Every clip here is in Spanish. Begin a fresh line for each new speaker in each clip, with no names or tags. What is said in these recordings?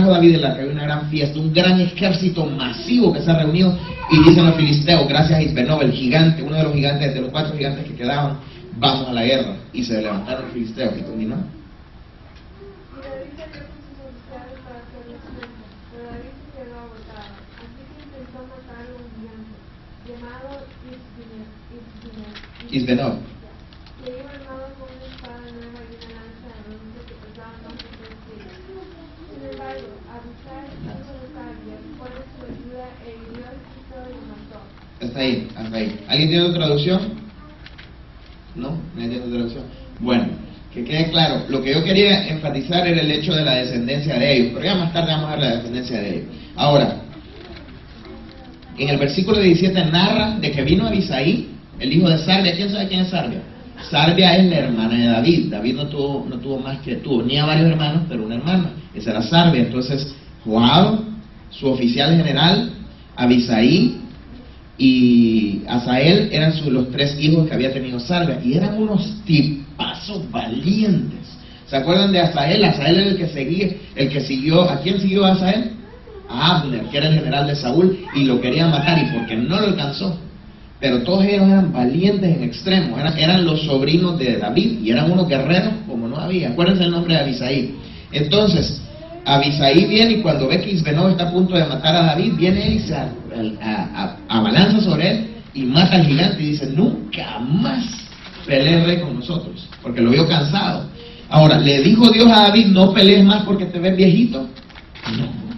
trajo David el arca, había una gran fiesta, un gran ejército masivo que se ha reunido, y dicen los filisteos, gracias a Isbenob, el gigante, uno de los gigantes, de los 4 gigantes que quedaban, vamos a la guerra. Y se levantaron los filisteos y terminó. Isbenob. Hasta ahí, hasta ahí. ¿Alguien tiene otra traducción? ¿No? ¿Nadie tiene otra traducción? Bueno, que quede claro, lo que yo quería enfatizar era el hecho de la descendencia de ellos, pero ya más tarde vamos a ver la descendencia de ellos. Ahora, en el versículo 17 narra de que vino Abisaí, el hijo de Sarbia. ¿Quién sabe quién es Sarbia? Sarbia es la hermana de David. David no tuvo más que, tenía varios hermanos, pero una hermana, esa era Sarbia. Entonces, Joab, su oficial general, Abisaí y Asael eran los 3 hijos que había tenido Sarbia, y eran unos tipazos valientes. ¿Se acuerdan de Asael? Asael era el que siguió, ¿a quién siguió Asael? A Abner, que era el general de Saúl, y lo querían matar, y porque no lo alcanzó. Pero todos ellos eran valientes en extremo, eran los sobrinos de David, y eran unos guerreros como no había. Acuérdense el nombre de Abisaí. Entonces, Abisaí viene, y cuando ve que Isbenob está a punto de matar a David, viene él y se abalanza sobre él y mata al gigante, y dice, nunca más pelee el rey con nosotros, porque lo vio cansado. Ahora, ¿le dijo Dios a David, no pelees más porque te ves viejito? No.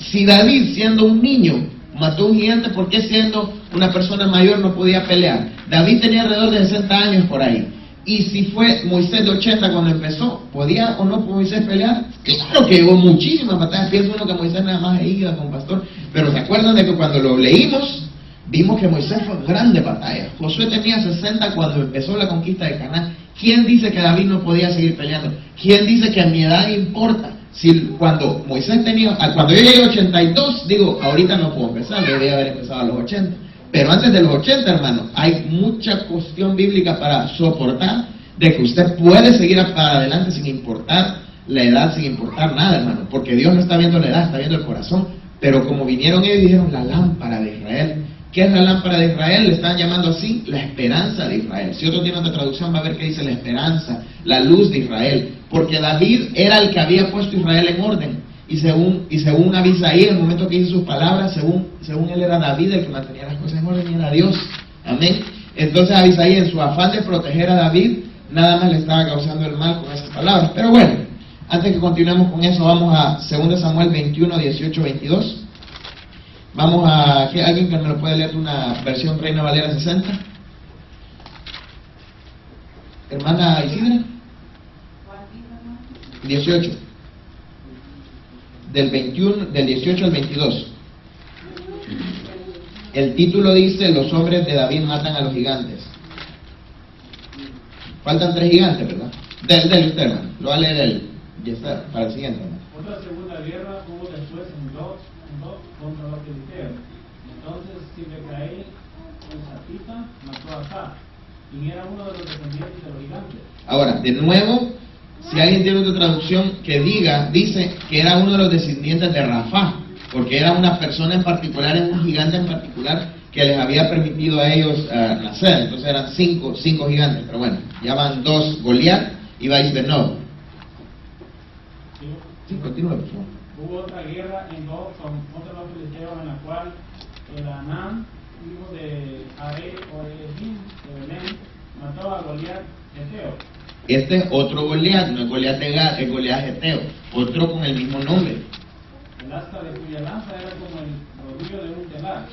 Si David, siendo un niño, mató a un gigante, ¿por qué siendo una persona mayor no podía pelear? David tenía alrededor de 60 años por ahí. Y si fue Moisés de 80 cuando empezó, ¿podía o no Moisés pelear? Claro que hubo muchísimas batallas. Pienso uno que Moisés nada más iba con pastor. Pero ¿se acuerdan de que cuando lo leímos, vimos que Moisés fue grande batalla? Josué tenía 60 cuando empezó la conquista de Canaán. ¿Quién dice que David no podía seguir peleando? ¿Quién dice que a mi edad importa? Si cuando Moisés cuando yo llegué a 82, digo, ahorita no puedo empezar, debería haber empezado a los 80. Pero antes de los 80, hermano, hay mucha cuestión bíblica para soportar de que usted puede seguir para adelante sin importar la edad, sin importar nada, hermano. Porque Dios no está viendo la edad, está viendo el corazón. Pero como vinieron ellos y dijeron, la lámpara de Israel. ¿Qué es la lámpara de Israel? Le están llamando así, la esperanza de Israel. Si otro tiene otra traducción, va a ver que dice la esperanza, la luz de Israel. Porque David era el que había puesto Israel en orden. Y según Abisaí, en el momento que hizo sus palabras, según él era David el que mantenía las cosas en orden, y era Dios. Amén. Entonces Abisaí, en su afán de proteger a David, nada más le estaba causando el mal con esas palabras. Pero bueno, antes que continuemos con eso, vamos a 2 Samuel 21, 18, 22. Vamos a... ¿Alguien que me lo puede leer una versión Reina Valera 60? Hermana Isidra. 18. Del 18 al 22. El título dice, los hombres de David matan a los gigantes. Faltan 3 gigantes, ¿verdad? Del usted, hermano. Lo va a leer él. Ya está, para el siguiente, hermano.
Otra segunda guerra hubo después en Doc contra los filisteos. Entonces Sibecai, el Zatita, mató a Sa, quien era uno de los descendientes de los gigantes.
Ahora, de nuevo, si alguien tiene otra traducción que dice que era uno de los descendientes de Rafá, porque era una persona en particular, era un gigante en particular que les había permitido a ellos nacer. Entonces eran 5 gigantes, pero bueno, ya van 2, Goliat y Isbenob. Sí, continúe, por favor.
Hubo otra guerra en Doc contra los filisteos, en la cual el Anán, hijo de Are Orehim de Belén, mató a Goliat Geteo.
Este es otro Goliat, no es Goliat de Gad, es Goliat Geteo, otro con el mismo nombre.
El asta de cuya lanza era como el rodillo de un telar.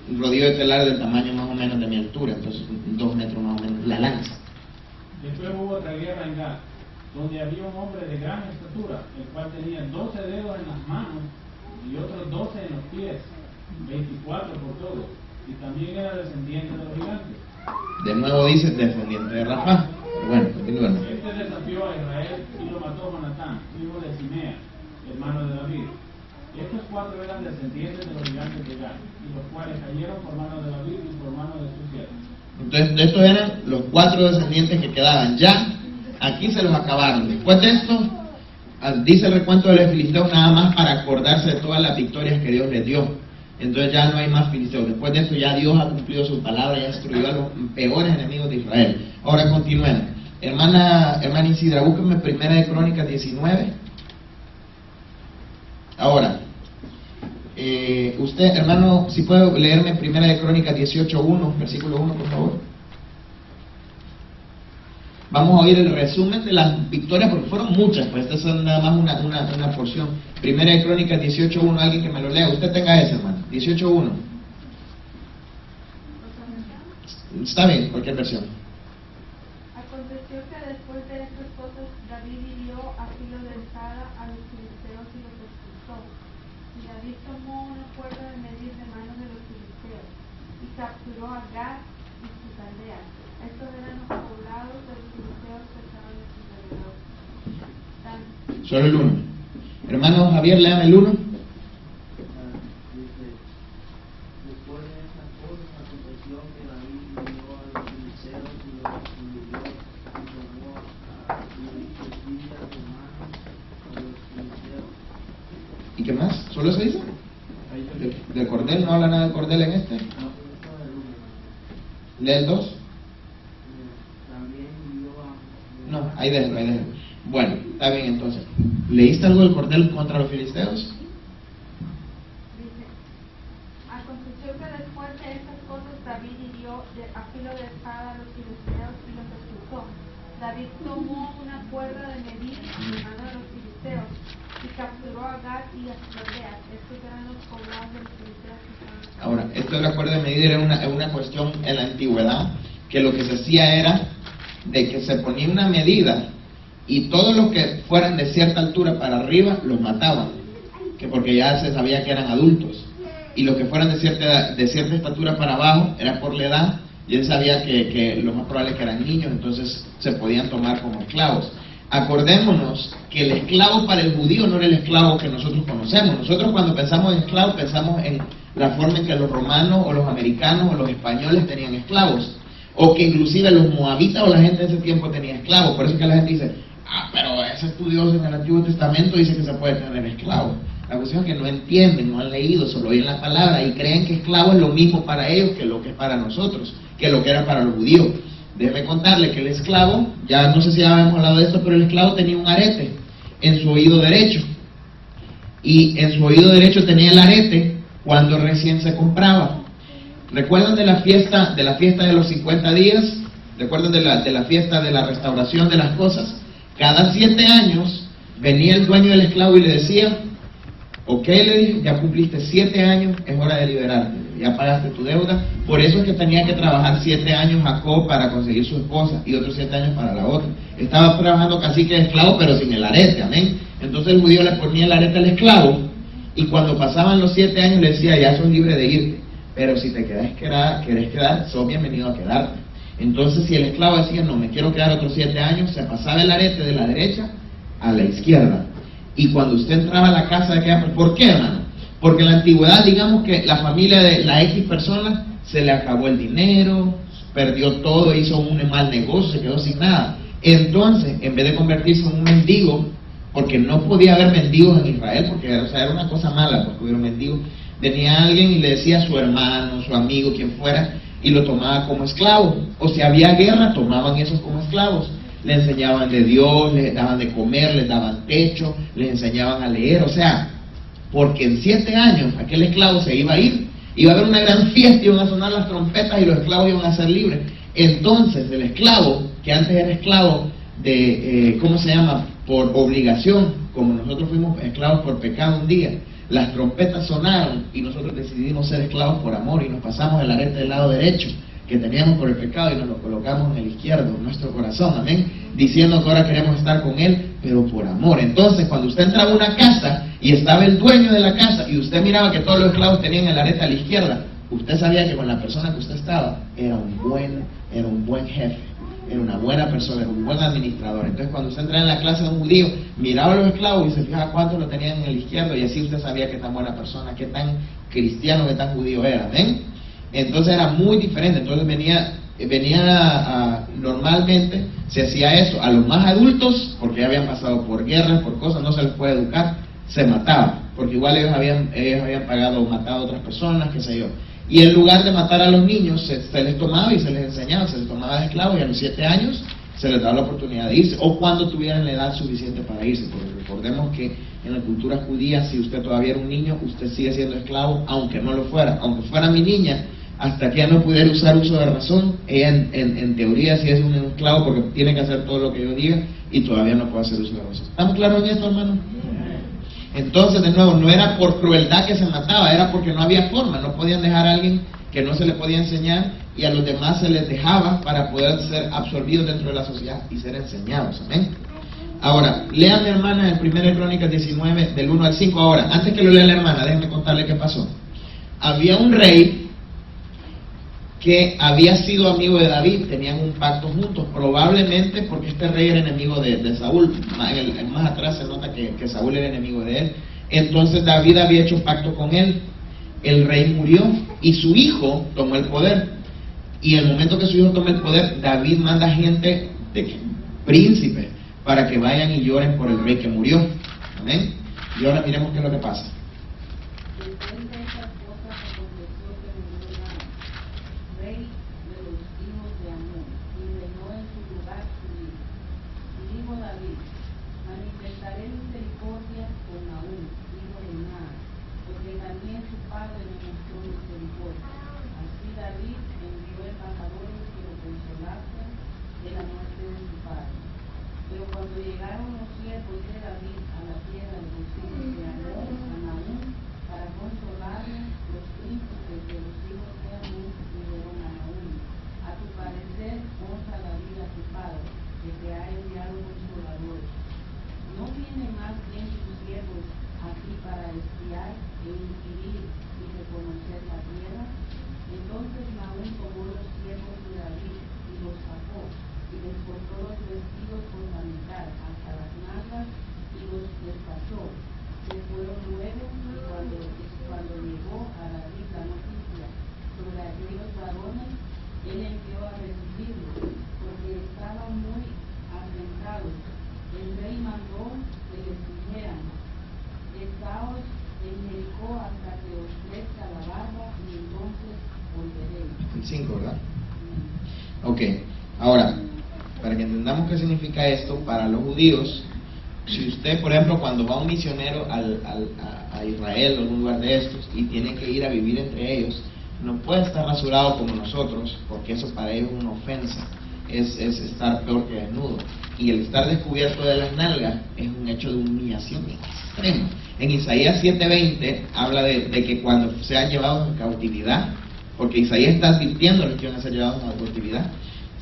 Un rodillo de telar del tamaño más o menos de mi altura, entonces 2 metros más o menos, la lanza.
Después hubo otra guerra en Gad, donde había un hombre de gran estatura, el cual tenía 12 dedos en las manos y otros 12 en los pies, 24 por todos, y también era descendiente de los gigantes.
De nuevo dice descendiente de Rafá. Bueno, continuando.
Este desafió a Israel y lo mató Jonatán, hijo de Simea, hermano de David. Estos 4 eran descendientes de los gigantes de Gad, y los cuales cayeron por mano de David y por mano de sus siervos.
Entonces, estos eran los 4 descendientes que quedaban. Ya, aquí se los acabaron. Después de esto, dice el recuento de los filisteos nada más para acordarse de todas las victorias que Dios les dio. Entonces ya no hay más filisteos. Después de esto ya Dios ha cumplido su palabra, ya destruyó a los peores enemigos de Israel. Ahora continuemos. Hermana Isidra, búsquenme Primera de Crónicas 19. Ahora, usted, hermano, si puede leerme Primera de Crónicas 18:1, versículo 1, por favor. Vamos a oír el resumen de las victorias, porque fueron muchas, pues estas son nada más una porción. Primera de Crónicas 18:1, alguien que me lo lea. Usted tenga ese, hermano. 18:1. Está bien, cualquier versión.
Aconteció que después de estas cosas David hirió a filo de espada a los filisteos y los expulsó. Y David tomó una cuerda de medir de manos de los filisteos y capturó a Gad y sus aldeas. Estos eran los poblados de los filisteos que estaban en sus alrededores.
Solo el 1. Hermano Javier, léame el 1.
Después de estas cosas aconteció que David hirió a los filisteos y los destruyó y tomó a Judía de manos a los filisteos.
¿Y qué más? ¿Solo se dice? ¿Del cordel? ¿No habla nada del cordel en este?
No, esto es el 1.
¿Lee el 2?
También hirió a...
No, ahí déjalo, ahí déjalo. Bueno, está bien entonces. ¿Leíste algo del cordel contra los filisteos?
Dice, aconteció que después de estas cosas David hirió a filo de espada a los filisteos y los expulsó. David tomó una cuerda de medir de mano de los filisteos y capturó a Gad y a sus aldeas. Estos eran los poblados de los filisteos que estaban.
Ahora, esto de la cuerda de medir era una cuestión en la antigüedad, que lo que se hacía era de que se ponía una medida y todos los que fueran de cierta altura para arriba los mataban, que porque ya se sabía que eran adultos, y los que fueran de cierta estatura para abajo era por la edad, y él sabía que lo más probable es que eran niños, entonces se podían tomar como esclavos. Acordémonos que el esclavo para el judío no era el esclavo que nosotros conocemos. Nosotros cuando pensamos en esclavo pensamos en la forma en que los romanos o los americanos o los españoles tenían esclavos, o que inclusive los moabitas o la gente de ese tiempo tenía esclavos. Por eso es que la gente dice, pero ese estudioso en el Antiguo Testamento dice que se puede tener esclavos. La cuestión es que no entienden, no han leído, solo oyen la palabra y creen que esclavo es lo mismo para ellos que lo que es para nosotros, que lo que era para los judíos. Déjeme contarle que el esclavo, ya no sé si ya habíamos hablado de esto, pero el esclavo tenía un arete en su oído derecho. Y en su oído derecho tenía el arete cuando recién se compraba. ¿Recuerdan de la fiesta de los 50 días? ¿Recuerdan de la fiesta de la restauración de las cosas? Cada 7 años venía el dueño del esclavo y le decía, ok, le dije, ya cumpliste 7 años, es hora de liberarte, ya pagaste tu deuda. Por eso es que tenía que trabajar 7 años Jacob para conseguir su esposa y otros 7 años para la otra. Estaba trabajando cacique de esclavo, pero sin el arete, amén. Entonces el judío le ponía el arete al esclavo y cuando pasaban los 7 años le decía, ya sos libre de irte, pero si te querés quedar, sos bienvenido a quedarte. Entonces si el esclavo decía, no, me quiero quedar otros 7 años, se pasaba el arete de la derecha a la izquierda. Y cuando usted entraba a la casa de aquella persona, ¿por qué, hermano? Porque en la antigüedad, digamos que la familia de la X persona se le acabó el dinero, perdió todo, hizo un mal negocio, se quedó sin nada. Entonces, en vez de convertirse en un mendigo, porque no podía haber mendigos en Israel, porque era una cosa mala, porque hubiera un mendigo, venía alguien y le decía a su hermano, su amigo, quien fuera, y lo tomaba como esclavo. O si había guerra, tomaban esos como esclavos. Le enseñaban de Dios, les daban de comer, les daban techo, les enseñaban a leer, o sea, porque en 7 años aquel esclavo se iba a ir, iba a haber una gran fiesta, iban a sonar las trompetas y los esclavos iban a ser libres. Entonces el esclavo, que antes era esclavo de, por obligación, como nosotros fuimos esclavos por pecado un día, las trompetas sonaron y nosotros decidimos ser esclavos por amor y nos pasamos el arete del lado derecho que teníamos por el pecado y nos lo colocamos en el izquierdo, en nuestro corazón, amén, diciendo que ahora queremos estar con Él, pero por amor. Entonces, cuando usted entraba a una casa y estaba el dueño de la casa y usted miraba que todos los esclavos tenían el arete a la izquierda, usted sabía que con la persona que usted estaba era un buen jefe, era una buena persona, era un buen administrador. Entonces, cuando usted entraba en la clase de un judío, miraba a los esclavos y se fijaba cuántos lo tenían en el izquierdo, y así usted sabía qué tan buena persona, qué tan cristiano, qué tan judío era, amén. Entonces era muy diferente. Entonces venía normalmente se hacía eso a los más adultos, porque ya habían pasado por guerras, por cosas, no se les puede educar, se mataba, porque igual ellos habían pagado o matado a otras personas, qué sé yo. Y en lugar de matar a los niños, se les tomaba y se les enseñaba, se les tomaba de esclavos, y a los 7 años se les daba la oportunidad de irse, o cuando tuvieran la edad suficiente para irse, porque recordemos que en la cultura judía, si usted todavía era un niño, usted sigue siendo esclavo, aunque no lo fuera. Aunque fuera mi niña, hasta que ella no pudiera usar uso de razón, ella en teoría sí es un esclavo, porque tiene que hacer todo lo que yo diga, y todavía no puede hacer uso de razón. ¿Estamos claros en esto, hermano? Entonces, de nuevo, no era por crueldad que se mataba, era porque no había forma, no podían dejar a alguien que no se le podía enseñar, y a los demás se les dejaba para poder ser absorbidos dentro de la sociedad y ser enseñados. Amén. Ahora, lea mi hermana en 1 Crónicas 19, del 1 al 5. Ahora, antes que lo lea la hermana, déjenme contarle qué pasó. Había un rey que había sido amigo de David, tenían un pacto juntos, probablemente porque este rey era enemigo de Saúl. Más atrás se nota que Saúl era enemigo de él. Entonces David había hecho pacto con él. El rey murió y su hijo tomó el poder. Y en el momento que su hijo toma el poder, David manda gente, príncipes, para que vayan y lloren por el rey que murió. Amén. Y ahora miremos qué es lo que pasa.
Después de estas cosas aconteció que murió Naamán, rey de los hijos de Amón, y reinó en su lugar su hijo. Y dijo David: manifestaré misericordia con Naúm, hijo de Naamán, porque también su padre me mostró misericordia. Así David envió embajadores que lo consolasen de la muerte de su padre. Pero cuando llegaron los siervos de David a la tierra de los hijos de Amón, a Naúm, para consolarle, los príncipes de los hijos de Amón dijeron a Naúm: a tu parecer honra David a tu padre, que te ha enviado consoladores. ¿No vienen más bien tus siervos aquí para espiar e inquirir y reconocer la tierra? Entonces Naúm tomó los siervos de David y los sacó, y les cortó los vestidos por la mitad hasta las nalgas y los despachó. Se fueron luego, y cuando llegó a David la noticia sobre aquellos varones, él envió a recibirlos, porque estaban muy afrentados. El rey mandó que les dijeran: estaos en Jericó hasta que os crezca la barba, y entonces volveréis.
El 5, ¿verdad? Ok, ahora, para que entendamos qué significa esto, para los judíos, si usted, por ejemplo, cuando va un misionero a Israel o algún lugar de estos y tiene que ir a vivir entre ellos, no puede estar rasurado como nosotros, porque eso para ellos es una ofensa, es estar peor que desnudo. Y el estar descubierto de las nalgas es un hecho de humillación extrema. En Isaías 7:20 habla de que cuando sean llevados en cautividad, porque Isaías está advirtiendo que van a ser llevados en cautividad,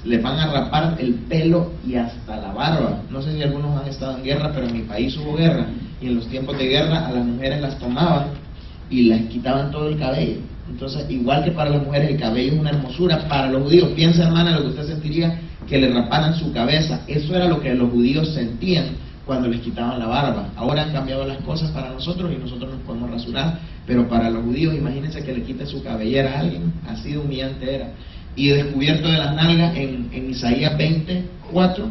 les van a rapar el pelo y hasta la barba. No sé si algunos han estado en guerra, pero en mi país hubo guerra, y en los tiempos de guerra a las mujeres las tomaban y les quitaban todo el cabello. Entonces, igual que para las mujeres el cabello es una hermosura, para los judíos, piensa, hermana, lo que usted sentiría que le raparan su cabeza. Eso era lo que los judíos sentían cuando les quitaban la barba. Ahora han cambiado las cosas para nosotros y nosotros nos podemos rasurar, pero para los judíos, imagínense que le quite su cabellera a alguien, así de humillante era. Y descubierto de las nalgas, en Isaías 20:4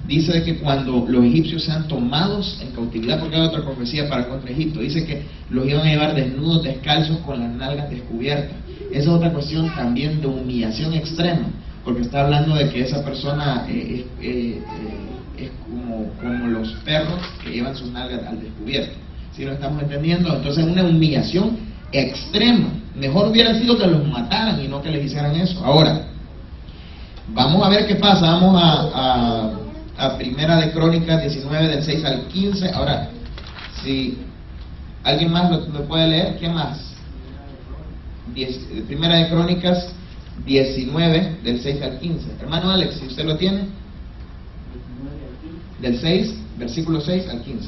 dice de que cuando los egipcios sean tomados en cautividad, porque hay otra profecía para contra Egipto, dice que los iban a llevar desnudos, descalzos, con las nalgas descubiertas. Esa es otra cuestión también de humillación extrema, porque está hablando de que esa persona es como los perros que llevan sus nalgas al descubierto. ¿Sí lo estamos entendiendo? Entonces es una humillación extrema. Mejor hubiera sido que los mataran y no que les hicieran eso. Ahora, vamos a ver qué pasa. Vamos a Primera de Crónicas 19, del 6 al 15. Ahora, si alguien más lo puede leer, ¿qué más? Primera de Crónicas 19, del 6 al 15. Hermano Alex, si usted lo tiene, del 6, versículo 6 al 15.
De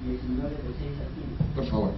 6 al 15.
Por favor.